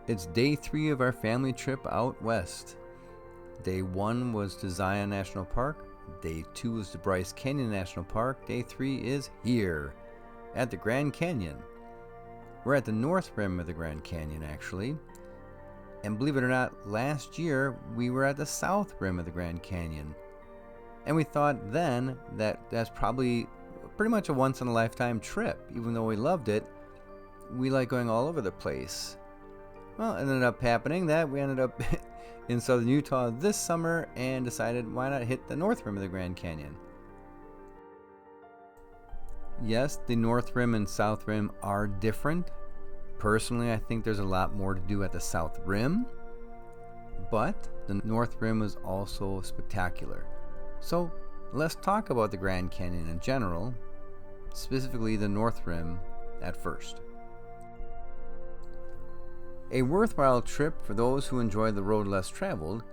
It's day 3 of our family trip out west. Day 1 was to Zion National Park. Day 2 was to Bryce Canyon National Park. Day 3 is here at the Grand Canyon. We're at the north rim of the Grand Canyon, actually. And believe it or not, last year we were at the south rim of the Grand Canyon. And we thought then that that's probably pretty much a once-in-a-lifetime trip. Even though we loved it, we like going all over the place. Well, it ended up happening that we ended up in southern Utah this summer and decided why not hit the north rim of the Grand Canyon. Yes, the north rim and south rim are different. Personally, I think there's a lot more to do at the south rim, but the north rim is also spectacular. So let's talk about the Grand Canyon in general, specifically the north rim at first. A worthwhile trip for those who enjoy the road less traveled,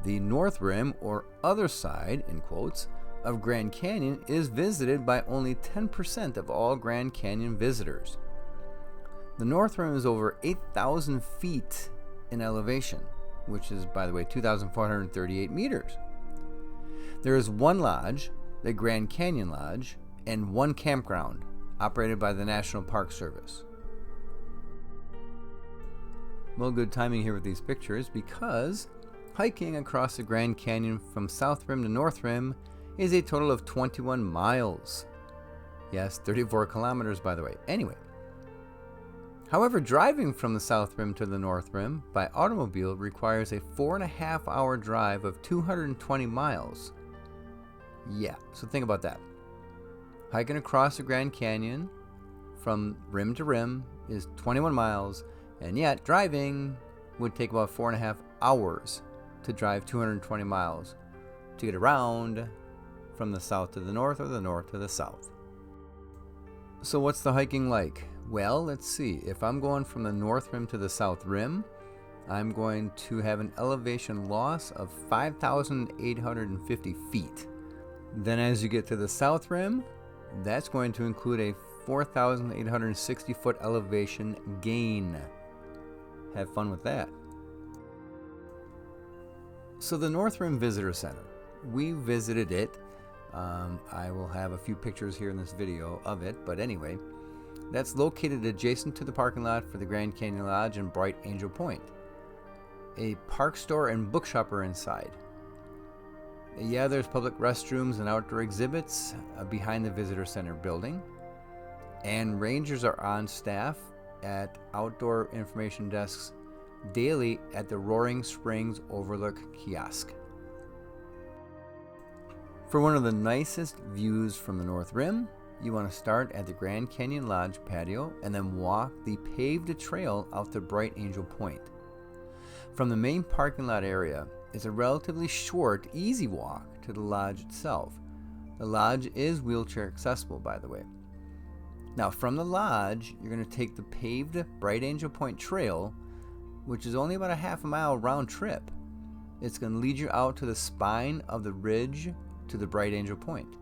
the north rim, or other side, in quotes, of Grand Canyon is visited by only 10% of all Grand Canyon visitors. The north rim is over 8,000 feet in elevation, which is, by the way, 2,438 meters. There is one lodge, the Grand Canyon Lodge, and one campground operated by the National Park Service. Well, good timing here with these pictures because hiking across the Grand Canyon from south rim to north rim is a total of 21 miles. Yes, 34 kilometers, by the way. Anyway. However, driving from the south rim to the north rim by automobile requires a 4.5-hour drive of 220 miles. Yeah, so think about that. Hiking across the Grand Canyon from rim to rim is 21 miles, and yet driving would take about 4.5 hours to drive 220 miles to get around from the south to the north or the north to the south. So what's the hiking like? Well, let's see. If I'm going from the north rim to the south rim, I'm going to have an elevation loss of 5,850 feet. Then as you get to the south rim, that's going to include a 4,860 foot elevation gain. Have fun with that. So the North Rim Visitor Center, we visited it. I will have a few pictures here in this video of it, but anyway, that's located adjacent to the parking lot for the Grand Canyon Lodge and Bright Angel Point. A park store and bookshop are inside. Yeah, there's public restrooms and outdoor exhibits behind the visitor center building, and rangers are on staff at outdoor information desks daily at the Roaring Springs Overlook kiosk. For one of the nicest views from the North Rim, you want to start at the Grand Canyon Lodge patio and then walk the paved trail out to Bright Angel Point. From the main parking lot area, it's a relatively short, easy walk to the lodge itself. The lodge is wheelchair accessible, by the way. Now, from the lodge, you're going to take the paved Bright Angel Point Trail, which is only about a half a mile round trip. It's going to lead you out to the spine of the ridge to the Bright Angel Point.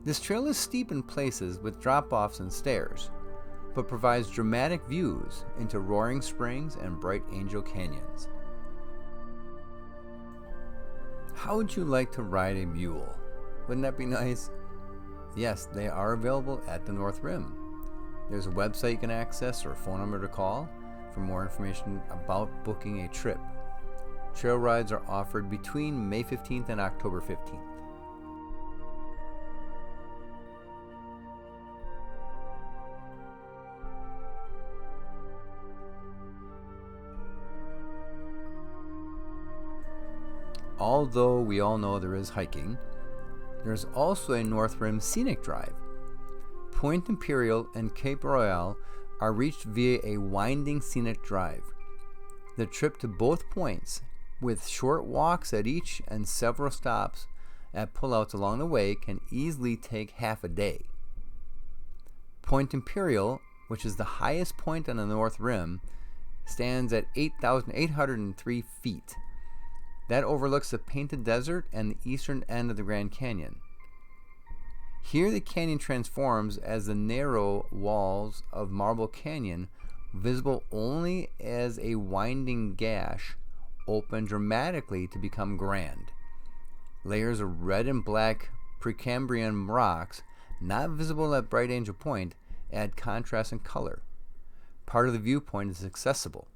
This trail is steep in places with drop-offs and stairs, but provides dramatic views into Roaring Springs and Bright Angel Canyons. How would you like to ride a mule? Wouldn't that be nice? Yes, they are available at the North Rim. There's a website you can access or a phone number to call for more information about booking a trip. Trail rides are offered between May 15th and October 15th. Although we all know there is hiking, there's also a North Rim Scenic Drive. Point Imperial and Cape Royale are reached via a winding scenic drive. The trip to both points, with short walks at each and several stops at pullouts along the way, can easily take half a day. Point Imperial, which is the highest point on the North Rim, stands at 8,803 feet. That overlooks the Painted Desert and the eastern end of the Grand Canyon. Here the canyon transforms as the narrow walls of Marble Canyon visible only as a winding gash, open dramatically to become grand. Layers of red and black Precambrian rocks, not visible at Bright Angel Point, add contrast and color. Part of the viewpoint is accessible.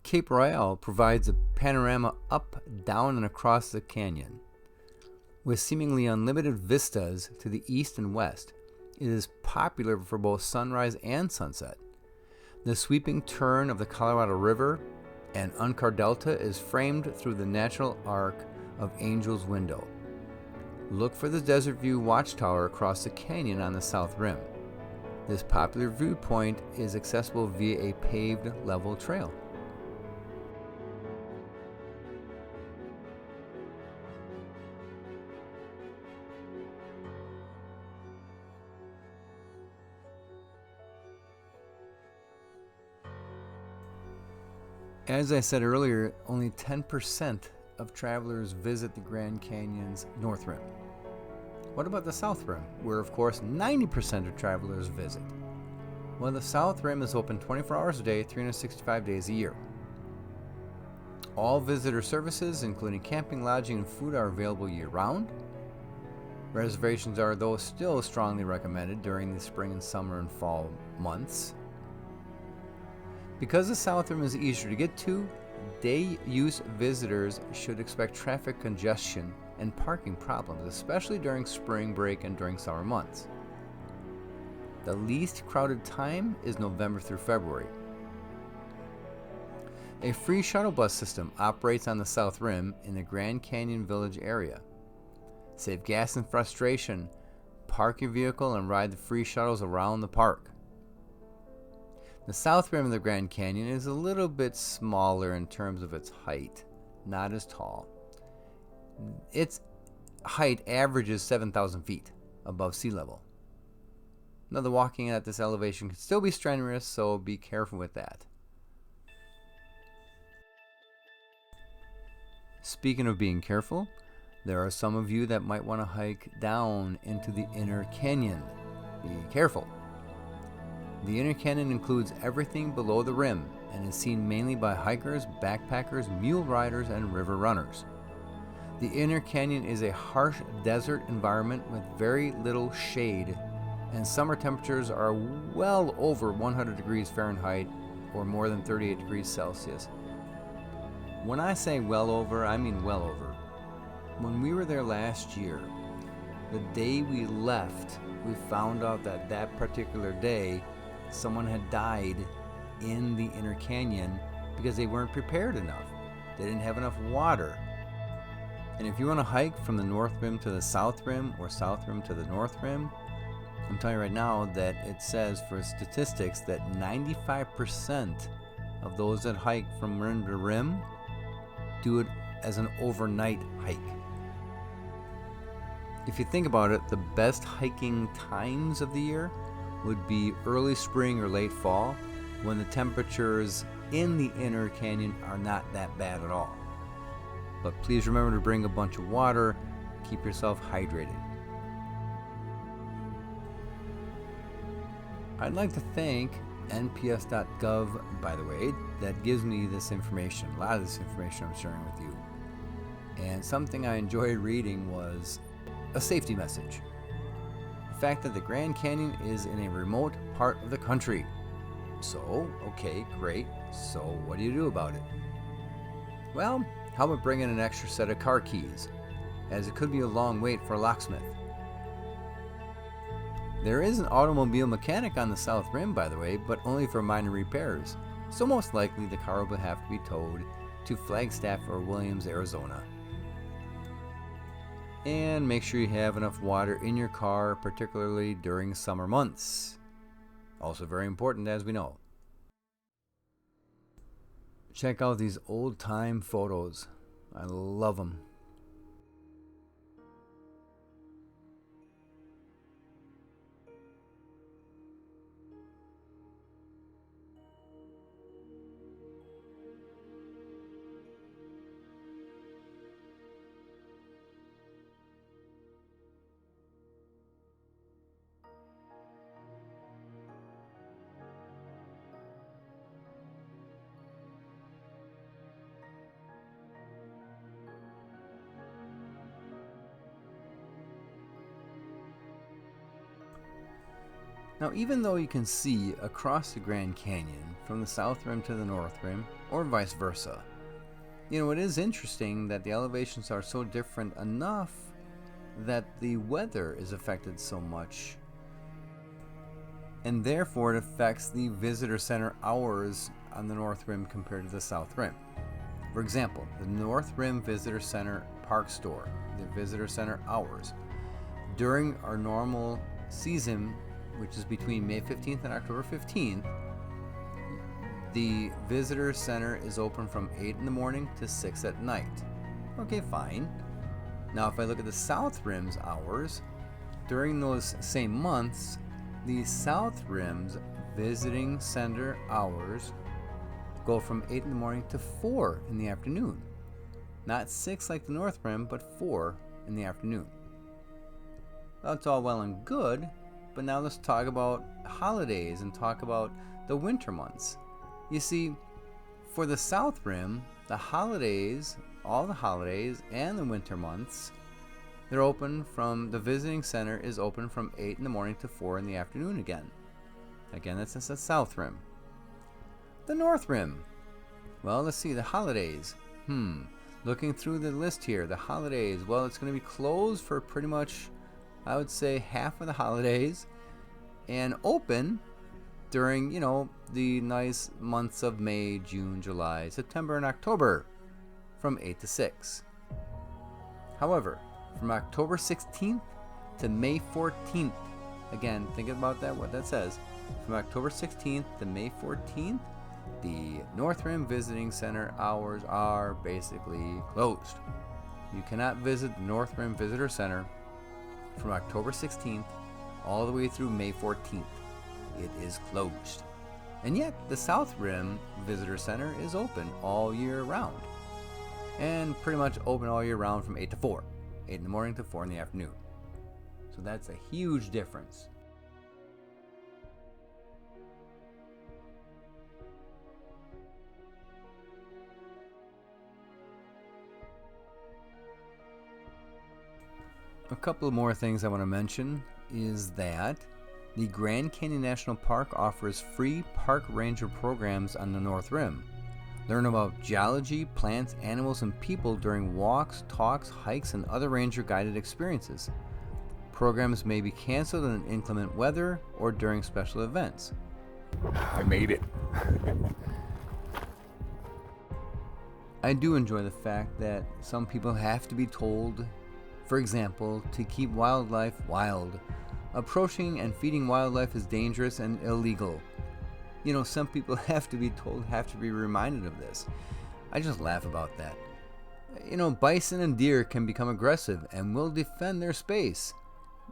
Cape Royale provides a panorama up, down, and across the canyon. With seemingly unlimited vistas to the east and west, it is popular for both sunrise and sunset. The sweeping turn of the Colorado River and Unkar Delta is framed through the natural arc of Angel's Window. Look for the Desert View Watchtower across the canyon on the south rim. This popular viewpoint is accessible via a paved level trail. As I said earlier, only 10% of travelers visit the Grand Canyon's North Rim. What about the South Rim, where of course 90% of travelers visit? Well, the South Rim is open 24 hours a day, 365 days a year. All visitor services, including camping, lodging, and food, are available year-round. Reservations are, though, still strongly recommended during the spring and summer and fall months. Because the South Rim is easier to get to, day-use visitors should expect traffic congestion and parking problems, especially during spring break and during summer months. The least crowded time is November through February. A free shuttle bus system operates on the South Rim in the Grand Canyon Village area. Save gas and frustration, park your vehicle and ride the free shuttles around the park. The south rim of the Grand Canyon is a little bit smaller in terms of its height, not as tall. Its height averages 7,000 feet above sea level. Now, the walking at this elevation can still be strenuous, so be careful with that. Speaking of being careful, there are some of you that might want to hike down into the inner canyon. Be careful. The inner canyon includes everything below the rim and is seen mainly by hikers, backpackers, mule riders, and river runners. The inner canyon is a harsh desert environment with very little shade, and summer temperatures are well over 100 degrees Fahrenheit or more than 38 degrees Celsius. When I say well over, I mean well over. When we were there last year, the day we left, we found out that that particular day someone had died in the inner canyon because they weren't prepared enough. They didn't have enough water. And if you want to hike from the north rim to the south rim or south rim to the north rim, I'm telling you right now that it says for statistics that 95% of those that hike from rim to rim do it as an overnight hike. If you think about it, the best hiking times of the year would be early spring or late fall, when the temperatures in the inner canyon are not that bad at all. But please remember to bring a bunch of water, keep yourself hydrated. I'd like to thank nps.gov, by the way, that gives me this information, a lot of this information I'm sharing with you. And something I enjoyed reading was a safety message. The fact that the Grand Canyon is in a remote part of the country. So, okay, great. So, what do you do about it? Well, how about bringing an extra set of car keys, as it could be a long wait for a locksmith. There is an automobile mechanic on the south rim, by the way, but only for minor repairs. So most likely the car will have to be towed to Flagstaff or Williams, Arizona. And make sure you have enough water in your car, particularly during summer months. Also very important, as we know. Check out these old-time photos. I love them. Now, even though you can see across the Grand Canyon from the south rim to the north rim, or vice versa, it is interesting that the elevations are so different enough that the weather is affected so much, and therefore it affects the visitor center hours on the north rim compared to the south rim. For example, the north rim visitor center park store, the visitor center hours, during our normal season, which is between May 15th and October 15th, the visitor center is open from 8 in the morning to 6 at night. Okay, fine. Now, if I look at the South Rim's hours, during those same months, the South Rim's visiting center hours go from 8 in the morning to 4 in the afternoon. Not 6 like the North Rim, but 4 in the afternoon. That's all well and good, but now let's talk about holidays and talk about the winter months. You see, for the South Rim, the holidays, all the holidays and the winter months, they're open from, the visiting center is open from 8 in the morning to 4 in the afternoon again. Again, that's the South Rim. The North Rim, well, let's see, the holidays. Looking through the list here, the holidays, well, it's going to be closed for pretty much, I would say, half of the holidays, and open during, the nice months of May, June, July, September, and October from 8 to 6. However, from October 16th to May 14th, again, think about that, what that says. From October 16th to May 14th, the North Rim Visiting Center hours are basically closed. You cannot visit the North Rim Visitor Center from October 16th all the way through May 14th. It is closed. And yet, the South Rim Visitor Center is open all year round. And pretty much open all year round from 8 to 4. 8 in the morning to 4 in the afternoon. So that's a huge difference. A couple of more things I want to mention is that the Grand Canyon National Park offers free park ranger programs on the North Rim. Learn about geology, plants, animals, and people during walks, talks, hikes, and other ranger guided experiences. Programs may be canceled in inclement weather or during special events. I made it. I do enjoy the fact that some people have to be told, for example, to keep wildlife wild. Approaching and feeding wildlife is dangerous and illegal. Some people have to be told, have to be reminded of this. I just laugh about that. Bison and deer can become aggressive and will defend their space.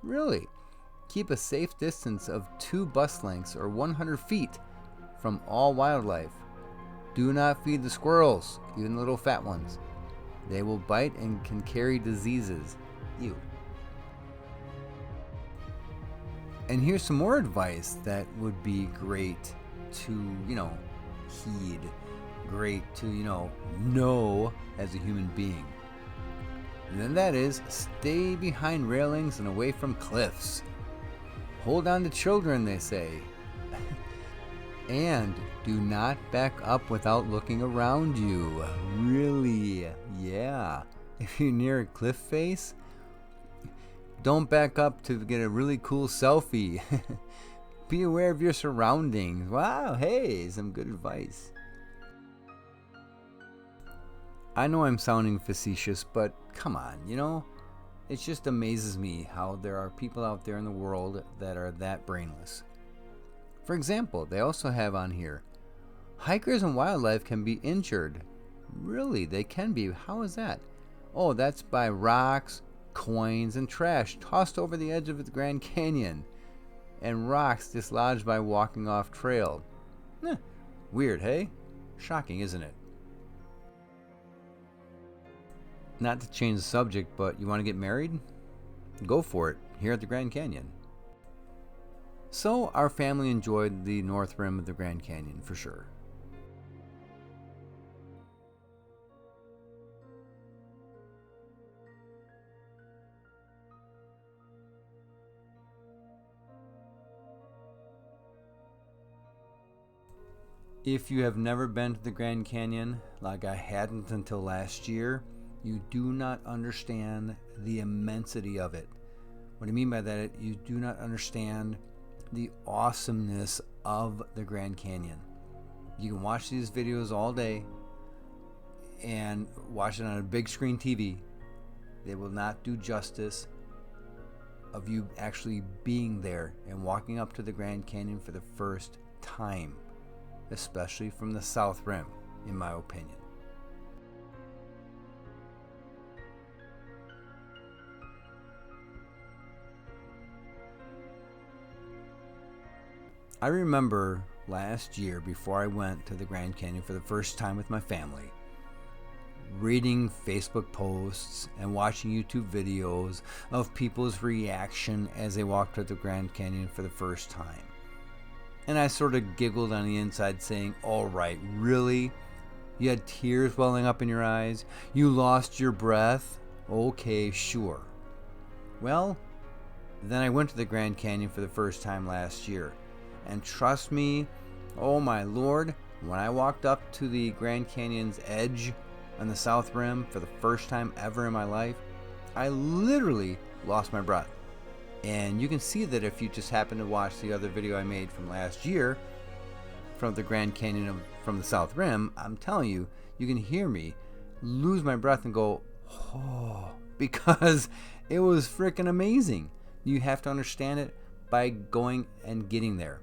Really? Keep a safe distance of 2 bus lengths or 100 feet from all wildlife. Do not feed the squirrels, even the little fat ones. They will bite and can carry diseases. Ew. And here's some more advice that would be great to, heed. Great to, know as a human being. And then that is, stay behind railings and away from cliffs. Hold on to children, they say. And do not back up without looking around you. Really, yeah. If you're near a cliff face, don't back up to get a really cool selfie. Be aware of your surroundings. Wow, hey, some good advice. I know I'm sounding facetious, but come on, it just amazes me how there are people out there in the world that are that brainless. For example, they also have on here, hikers and wildlife can be injured. Really, they can be. How is that? Oh, that's by rocks, coins, and trash tossed over the edge of the Grand Canyon, and rocks dislodged by walking off trail. Weird, hey? Shocking, isn't it? Not to change the subject, but you want to get married? Go for it, here at the Grand Canyon. So, our family enjoyed the north rim of the Grand Canyon, for sure. If you have never been to the Grand Canyon, like I hadn't until last year, you do not understand the immensity of it. What I mean by that, you do not understand the awesomeness of the Grand Canyon. You can watch these videos all day and watch it on a big screen TV. They will not do justice of you actually being there and walking up to the Grand Canyon for the first time, especially from the South Rim, in my opinion. I remember last year, before I went to the Grand Canyon for the first time with my family, reading Facebook posts and watching YouTube videos of people's reaction as they walked to the Grand Canyon for the first time. And I sort of giggled on the inside saying, all right, really? You had tears welling up in your eyes? You lost your breath? Okay, sure. Well, then I went to the Grand Canyon for the first time last year. And trust me, oh my Lord, when I walked up to the Grand Canyon's edge on the South Rim for the first time ever in my life, I literally lost my breath. And you can see that if you just happen to watch the other video I made from last year from the Grand Canyon from the South Rim, I'm telling you, you can hear me lose my breath and go, oh, because it was freaking amazing. You have to understand it by going and getting there.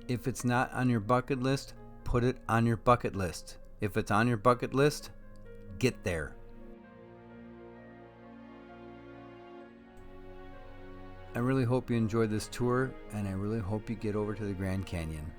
If it's not on your bucket list, put it on your bucket list. If it's on your bucket list, get there. I really hope you enjoyed this tour, and I really hope you get over to the Grand Canyon.